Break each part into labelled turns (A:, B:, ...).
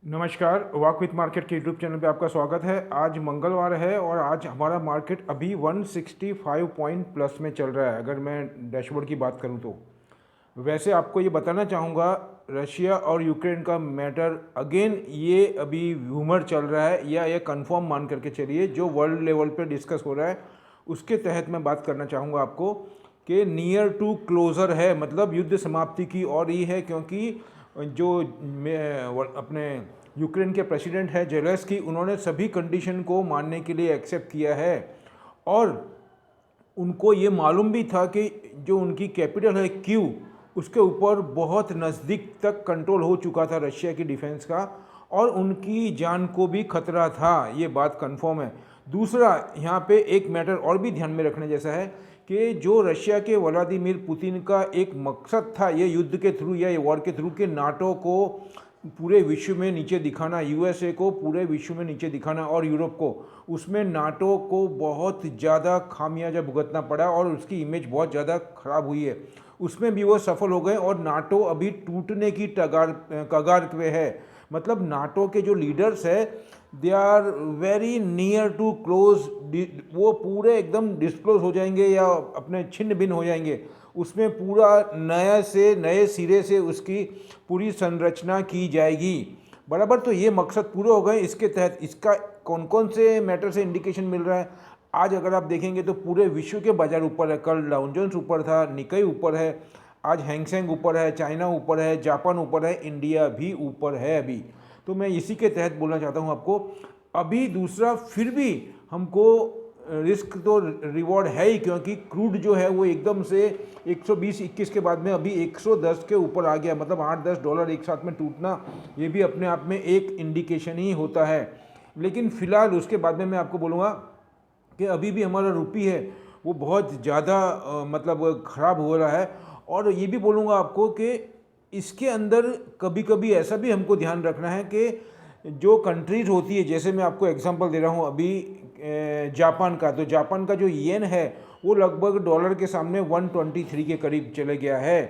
A: नमस्कार, walk with market के YouTube channel पे आपका स्वागत है। आज मंगलवार है और आज हमारा मार्केट अभी 165 पॉइंट प्लस में चल रहा है। अगर मैं डैशबोर्ड की बात करूं तो वैसे आपको ये बताना चाहूँगा, रशिया और यूक्रेन का मैटर अगेन ये अभी र्यूमर चल रहा है या ये कंफर्म मान करके चलिए, जो वर्ल्ड लेवल पे डिस्कस हो रहा है उसके तहत मैं बात करना चाहूँगा आपको कि नियर टू क्लोज़र है, मतलब युद्ध समाप्ति की और ये है। क्योंकि जो अपने यूक्रेन के प्रेसिडेंट है जेलेंस्की, उन्होंने सभी कंडीशन को मानने के लिए एक्सेप्ट किया है और उनको ये मालूम भी था कि जो उनकी कैपिटल है कीव, उसके ऊपर बहुत नज़दीक तक कंट्रोल हो चुका था रशिया की डिफेंस का और उनकी जान को भी खतरा था, ये बात कंफर्म है। दूसरा, यहाँ पे एक मैटर और भी ध्यान में रखने जैसा है कि जो रशिया के व्लादिमीर पुतिन का एक मकसद था ये युद्ध के थ्रू या ये वॉर के थ्रू, कि नाटो को पूरे विश्व में नीचे दिखाना, यूएसए को पूरे विश्व में नीचे दिखाना और यूरोप को, उसमें नाटो को बहुत ज़्यादा खामियाजा भुगतना पड़ा और उसकी इमेज बहुत ज़्यादा ख़राब हुई है। उसमें भी वो सफल हो गए और नाटो अभी टूटने की कगार पे है। मतलब नाटो के जो लीडर्स है they are very near to close, वो पूरे एकदम डिस्क्लोज हो जाएंगे या अपने छिन्न भिन्न हो जाएंगे। उसमें पूरा नए सिरे से उसकी पूरी संरचना की जाएगी बराबर। तो ये मकसद पूरे हो गए। इसके तहत इसका कौन कौन से मैटर से इंडिकेशन मिल रहा है, आज अगर आप देखेंगे तो पूरे विश्व के बाजार ऊपर है। कल डाउ जोन्स ऊपर था, निकाई ऊपर है, आज हैंगसेंग ऊपर है, चाइना ऊपर है, जापान ऊपर है, इंडिया भी ऊपर है अभी। तो मैं इसी के तहत बोलना चाहता हूँ आपको। अभी दूसरा, फिर भी हमको रिस्क तो रिवॉर्ड है ही, क्योंकि क्रूड जो है वो एकदम से 120-21 के बाद में अभी 110 के ऊपर आ गया। मतलब $8-10 एक साथ में टूटना, ये भी अपने आप में एक इंडिकेशन ही होता है। लेकिन फ़िलहाल उसके बाद में मैं आपको बोलूँगा कि अभी भी हमारा रुपी है वो बहुत ज़्यादा मतलब ख़राब हो रहा है। और ये भी बोलूँगा आपको कि इसके अंदर कभी कभी ऐसा भी हमको ध्यान रखना है कि जो कंट्रीज़ होती है, जैसे मैं आपको एग्जांपल दे रहा हूँ अभी जापान का, तो जापान का जो येन है वो लगभग डॉलर के सामने 123 के करीब चले गया है।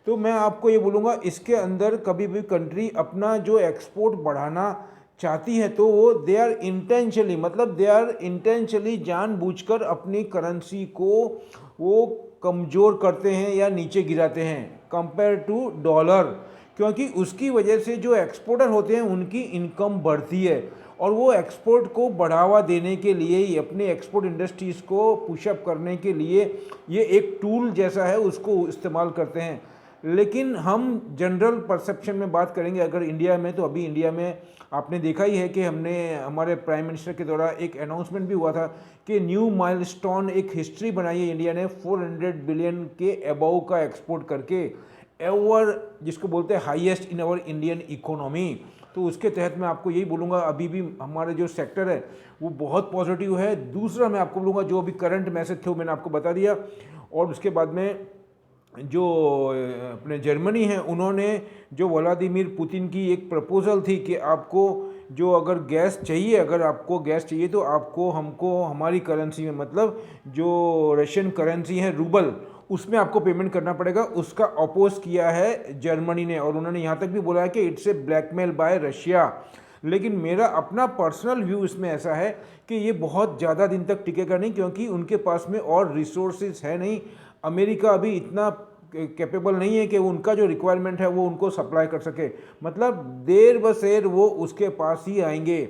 A: तो मैं आपको ये बोलूँगा, इसके अंदर कभी भी कंट्री अपना जो एक्सपोर्ट बढ़ाना चाहती है तो वो दे आर इंटेंशनली, मतलब दे आर इंटेंशनली जानबूझकर अपनी करेंसी को वो कमज़ोर करते हैं या नीचे गिराते हैं कंपेयर टू डॉलर। क्योंकि उसकी वजह से जो एक्सपोर्टर होते हैं उनकी इनकम बढ़ती है और वो एक्सपोर्ट को बढ़ावा देने के लिए ही, अपने एक्सपोर्ट इंडस्ट्रीज़ को पुशअप करने के लिए ये एक टूल जैसा है, उसको इस्तेमाल करते हैं। लेकिन हम जनरल परसेप्शन में बात करेंगे अगर इंडिया में, तो अभी इंडिया में आपने देखा ही है कि हमारे प्राइम मिनिस्टर के द्वारा एक अनाउंसमेंट भी हुआ था कि न्यू माइलस्टोन, एक हिस्ट्री बनाई है इंडिया ने 400 बिलियन के अबव का एक्सपोर्ट करके, एवर जिसको बोलते हैं highest in our Indian economy. तो उसके तहत मैं आपको यही बोलूँगा, अभी भी हमारे जो सेक्टर है वो बहुत पॉजिटिव है। दूसरा मैं आपको बोलूँगा, जो अभी करंट मैसेज थे वो मैंने आपको बता दिया। और उसके बाद में जो अपने जर्मनी है, उन्होंने जो व्लादिमीर पुतिन की एक प्रपोज़ल थी कि आपको जो अगर गैस चाहिए, अगर आपको गैस चाहिए तो आपको हमको हमारी करेंसी में, मतलब जो रशियन करेंसी है रूबल, उसमें आपको पेमेंट करना पड़ेगा। उसका अपोज किया है जर्मनी ने और उन्होंने यहाँ तक भी बोला है कि it's a blackmail bye Russia. लेकिन मेरा अपना पर्सनल व्यू इसमें ऐसा है कि ये बहुत ज़्यादा दिन तक टिकेगा नहीं, क्योंकि उनके पास में और रिसोर्सेज है नहीं। अमेरिका अभी इतना कैपेबल नहीं है कि उनका जो रिक्वायरमेंट है वो उनको सप्लाई कर सके। मतलब देर बसेर वो उसके पास ही आएंगे।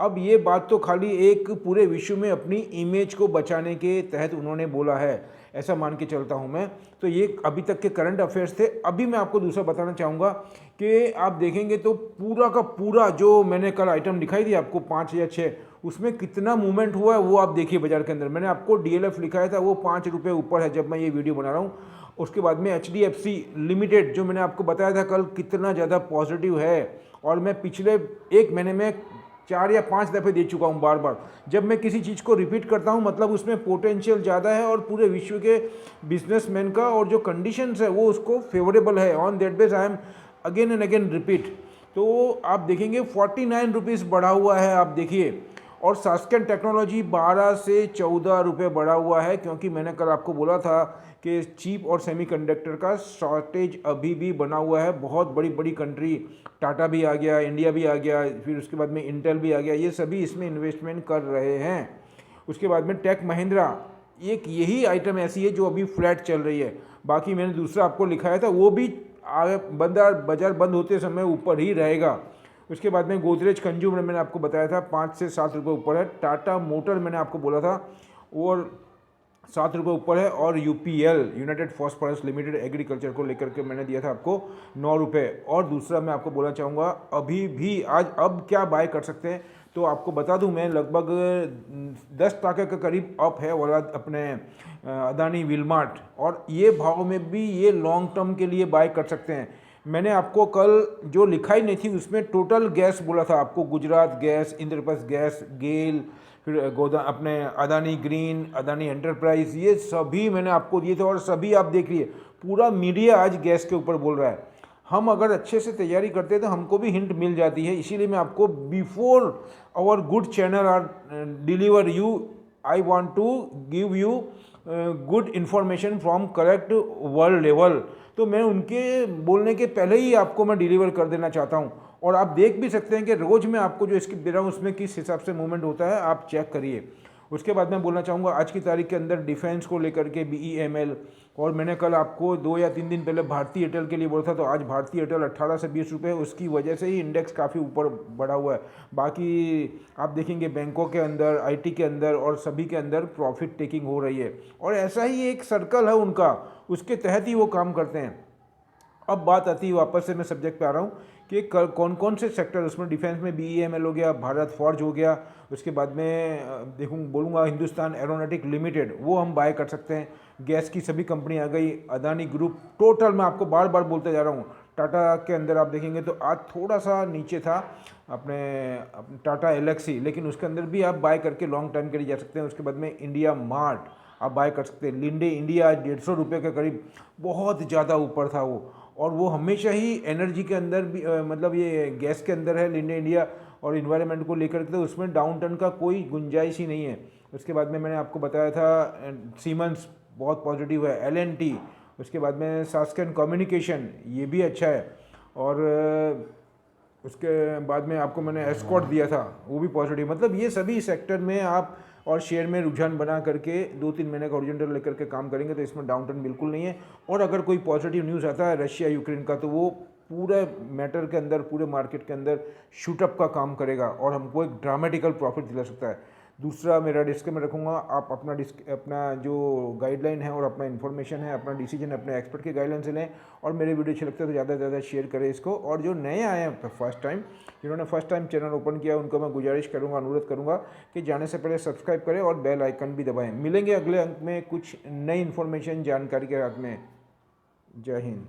A: अब ये बात तो खाली एक पूरे विश्व में अपनी इमेज को बचाने के तहत उन्होंने बोला है, ऐसा मान के चलता हूँ मैं। तो ये अभी तक के करंट अफेयर्स थे। अभी मैं आपको दूसरा बताना चाहूँगा कि आप देखेंगे तो पूरा का पूरा जो मैंने कल आइटम दिखाई थी आपको 5 या 6, उसमें कितना मूवमेंट हुआ है वो आप देखिए बाजार के अंदर। मैंने आपको DLF लिखाया था, वो 5 रुपये ऊपर है जब मैं ये वीडियो बना रहा हूँ। उसके बाद में HDFC लिमिटेड जो मैंने आपको बताया था कल, कितना ज़्यादा पॉजिटिव है। और मैं पिछले एक महीने में 4 या 5 दफ़े दे चुका हूँ बार बार। जब मैं किसी चीज़ को रिपीट करता हूँ मतलब उसमें पोटेंशियल ज़्यादा है और पूरे विश्व के बिजनेसमैन का और जो कंडीशंस है वो उसको फेवरेबल है। On that base I am again and again repeat. तो आप देखेंगे 49 रुपीज़ बढ़ा हुआ है, आप देखिए। और सास्केन टेक्नोलॉजी 12 से 14 रुपये बढ़ा हुआ है, क्योंकि मैंने कल आपको बोला था कि चिप और सेमीकंडक्टर का शॉर्टेज अभी भी बना हुआ है। बहुत बड़ी बड़ी कंट्री, टाटा भी आ गया, इंडिया भी आ गया, फिर उसके बाद में इंटेल भी आ गया, ये सभी इसमें इन्वेस्टमेंट कर रहे हैं। उसके बाद में टेक महिंद्रा, एक यही आइटम ऐसी है जो अभी फ्लैट चल रही है। बाकी मैंने दूसरा आपको लिखाया था, वो भी बाजार बंद होते समय ऊपर ही रहेगा। उसके बाद में गोदरेज कंज्यूमर मैंने आपको बताया था 5 से 7 रुपये ऊपर है। टाटा मोटर मैंने आपको बोला था और 7 रुपये ऊपर है। और UPL, United phosphorus limited, agriculture को लेकर के मैंने दिया था आपको 9 रुपये। और दूसरा मैं आपको बोलना चाहूँगा, अभी भी आज अब क्या बाय कर सकते हैं, तो आपको बता दूं मैं, लगभग 10% के करीब अप है वाला अपने अदानी विलमार्ट, और ये भाव में भी ये लॉन्ग टर्म के लिए बाय कर सकते हैं। मैंने आपको कल जो लिखाई नहीं थी उसमें टोटल गैस बोला था आपको, गुजरात गैस, इंद्रप्रस्थ गैस, गेल, फिर अपने अदानी ग्रीन, अदानी एंटरप्राइज, ये सभी मैंने आपको दिए थे। और सभी आप देख लीजिए, पूरा मीडिया आज गैस के ऊपर बोल रहा है। हम अगर अच्छे से तैयारी करते हैं तो हमको भी हिंट मिल जाती है, इसीलिए मैं आपको before our good channel are deliver you, I want to give you good information from correct world level. तो मैं उनके बोलने के पहले ही आपको मैं डिलीवर कर देना चाहता हूँ। और आप देख भी सकते हैं कि रोज़ मैं आपको जो स्क्रिप्ट दे रहा हूँ उसमें किस हिसाब से मूवमेंट होता है, आप चेक करिए। उसके बाद मैं बोलना चाहूँगा आज की तारीख के अंदर डिफेंस को लेकर के BEML, और मैंने कल आपको 2 या 3 दिन पहले भारतीय एयरटेल के लिए बोला था, तो आज भारतीय एयरटेल 18 से 20 रुपये, उसकी वजह से ही इंडेक्स काफ़ी ऊपर बढ़ा हुआ है। बाकी आप देखेंगे बैंकों के अंदर, IT के अंदर और सभी के अंदर प्रॉफिट टेकिंग हो रही है, और ऐसा ही एक सर्कल है उनका, उसके तहत ही वो काम करते हैं। अब बात आती है, वापस से मैं सब्जेक्ट पे आ रहा हूँ कि कौन कौन से सेक्टर, उसमें डिफेंस में BEML हो गया, भारत फॉर्ज हो गया, उसके बाद में बोलूँगा हिंदुस्तान एरोनॉटिक लिमिटेड, वो हम बाय कर सकते हैं। गैस की सभी कंपनी आ गई, अदानी ग्रुप, टोटल मैं आपको बार बार बोलते जा रहा हूँ। टाटा के अंदर आप देखेंगे तो आज थोड़ा सा नीचे था अपने टाटा एलेक्सी, लेकिन उसके अंदर भी आप बाय करके लॉन्ग टर्म के लिए जा सकते हैं। उसके बाद में इंडिया मार्ट आप बाय कर सकते हैं। लिंडे इंडिया आज 150 रुपये के करीब, बहुत ज़्यादा ऊपर था वो, और वो हमेशा ही एनर्जी के अंदर भी मतलब ये गैस के अंदर है लिंडे इंडिया, और इन्वायरमेंट को लेकर के तो उसमें डाउन टर्न का कोई गुंजाइश ही नहीं है। उसके बाद में मैंने आपको बताया था सीमेंस बहुत पॉजिटिव है, L&T, उसके बाद में सास्केन कम्युनिकेशन, ये भी अच्छा है, और उसके बाद में आपको मैंने एस्कॉर्ट दिया था, वो भी पॉजिटिव। मतलब ये सभी सेक्टर में आप और शेयर में रुझान बना करके 2-3 महीने का हॉरिजॉन्टल लेकर के काम करेंगे तो इसमें डाउन टर्न बिल्कुल नहीं है। और अगर कोई पॉजिटिव न्यूज़ आता है रशिया यूक्रेन का, तो वो पूरे मैटर के अंदर, पूरे मार्केट के अंदर शूटअप का काम करेगा और हमको एक ड्रामेटिकल प्रॉफिट दिला सकता है। दूसरा मेरा डिस्क्लेमर रखूँगा, आप अपना जो गाइडलाइन है और अपना इन्फॉर्मेशन है, अपना डिसीजन अपने एक्सपर्ट के गाइडलाइन से लें, और मेरे वीडियो अच्छे लगते हैं तो ज़्यादा से ज़्यादा शेयर करें इसको। और जो नए आए हैं फर्स्ट टाइम, जिन्होंने फर्स्ट टाइम चैनल ओपन किया, उनको मैं गुजारिश करूँगा, अनुरोध करूँगा कि जाने से पहले सब्सक्राइब करें और बेल आइकन भी दबाएँ। मिलेंगे अगले अंक में कुछ नई इन्फॉर्मेशन जानकारी के साथ में। जय हिंद।